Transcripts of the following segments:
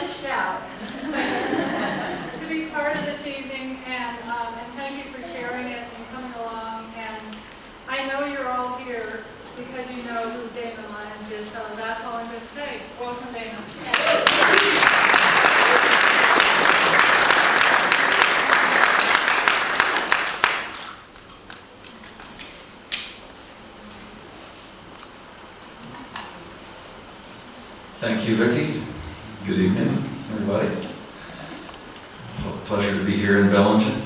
just shout. To be part of this evening, and thank you for sharing it and coming along. And I know you're all here because you know who Damon Lyons is, so that's all I'm going to say. Welcome, Damon. Thank you, Vicki. Good evening, everybody. Pleasure to be here in Bellingen.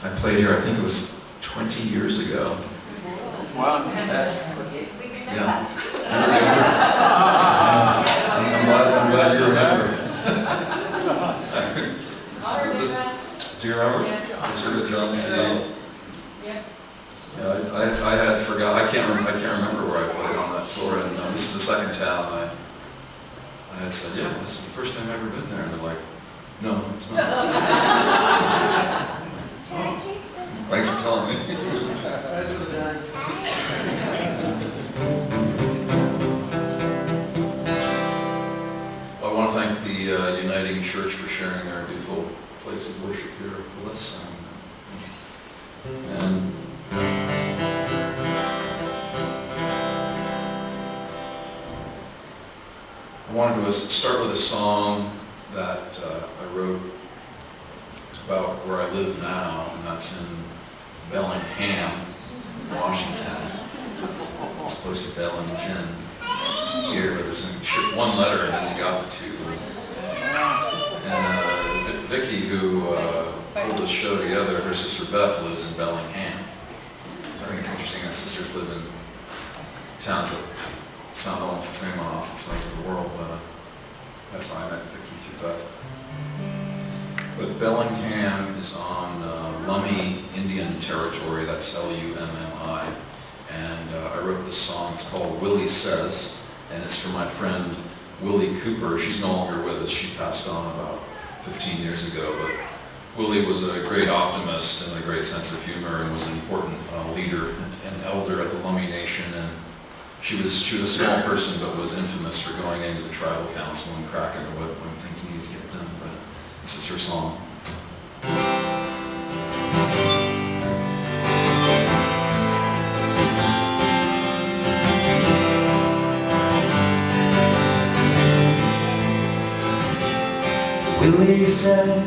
I played here, I think it was 20 years ago. Wow. Yeah. I'm glad you remember. Do you remember? Mr. John C. Yeah. Yeah, I had forgot. I can't remember where I played on that floor, and this is the second town. I had said, yeah, this is the first time I've ever been there, and they're like, no, it's not. Thanks for telling me. Well, I want to thank the Uniting Church for sharing our beautiful place of worship here with us. And I wanted to start with a song that I wrote about where I live now, and that's in Bellingen, Washington. It's close to Bellingen. Here, there's one letter, and then you got the two. And Vicki, who pulled this show together, her sister Beth lives in Bellingen. So I think it's interesting that sisters live in towns that sound almost the same on opposite sides of the world, but that's why I met Vicki through Beth. But Bellingen is on Lummi Indian Territory, that's L-U-M-M-I, and I wrote this song. It's called Willie Says, and it's for my friend Willie Cooper. She's no longer with us. She passed on about 15 years ago, but Willie was a great optimist and a great sense of humor, and was an important leader and elder at the Lummi Nation. And she was a small person, but was infamous for going into the tribal council and cracking the whip when things needed to get done. But this is her song. Willie says,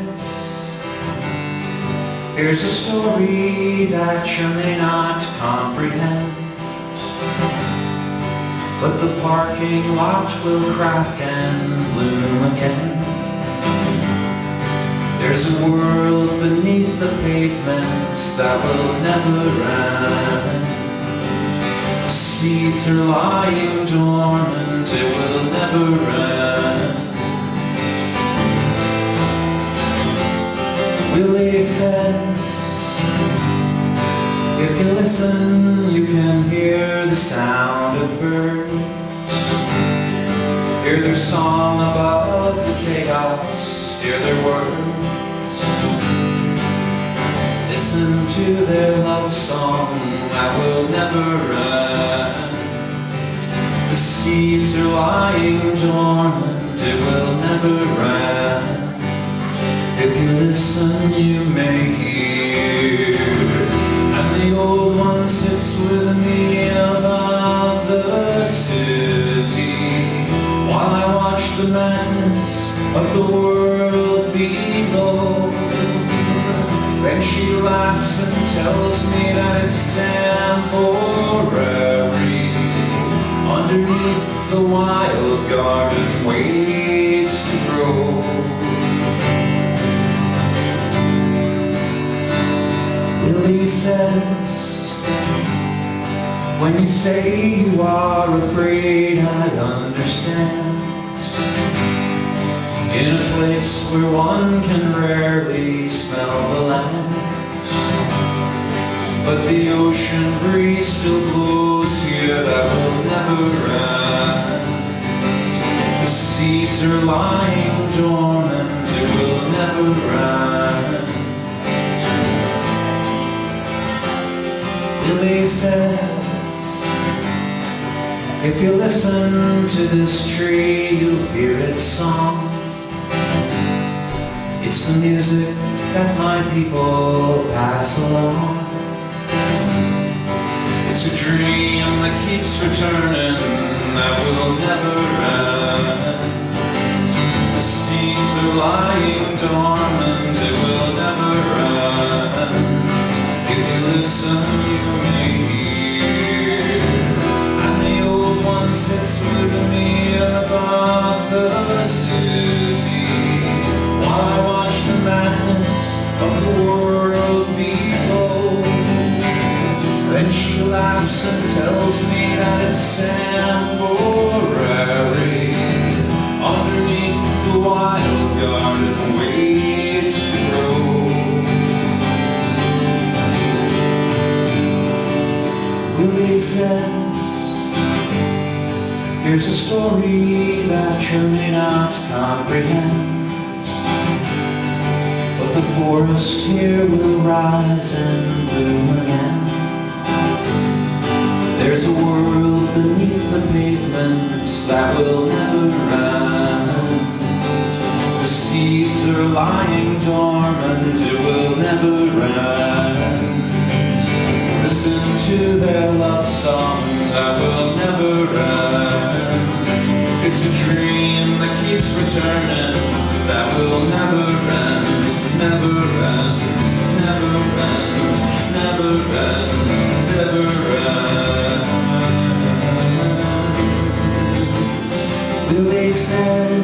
here's a story that you may not comprehend, but the parking lot will crack and bloom again. There's a world beneath the pavements that will never end. Seeds are lying dormant, it will never end. Willie says, if you listen, you can hear the sound of birds. Hear their song above the chaos, hear their words. Listen to their love song that will never end. The seeds are lying dormant, it will never end. If you listen, you may hear. And the old one sits with me above the city, while I watch the madness of the world below. Then she laughs and tells me that it's temporary. Underneath the wild garden waits to grow. Willie says, when you say you are afraid, I understand. In a place where one can rarely smell the land, but the ocean breeze still blows here that will never end. The seeds are lying dormant, it will never end. Willie says, If you listen to this tree, you'll hear its song. It's the music that my people pass along. It's a dream that keeps returning, that will never end. The seeds are lying dormant, it will never end. If you listen, you may hear. And the old one sits with me above the city, while I watch the madness of the world below. Then she laughs and tells me that it's temporary. Underneath the wild garden waits to grow. Willie says, here's a story that you may not comprehend, but the forest here will rise and bloom again. There's a world beneath the pavements that will never end. The seeds are lying dormant, it will never end. Listen to their love song that will never end. It's a dream that keeps returning, that will never end, never end, never end, never end, never end. Willie said,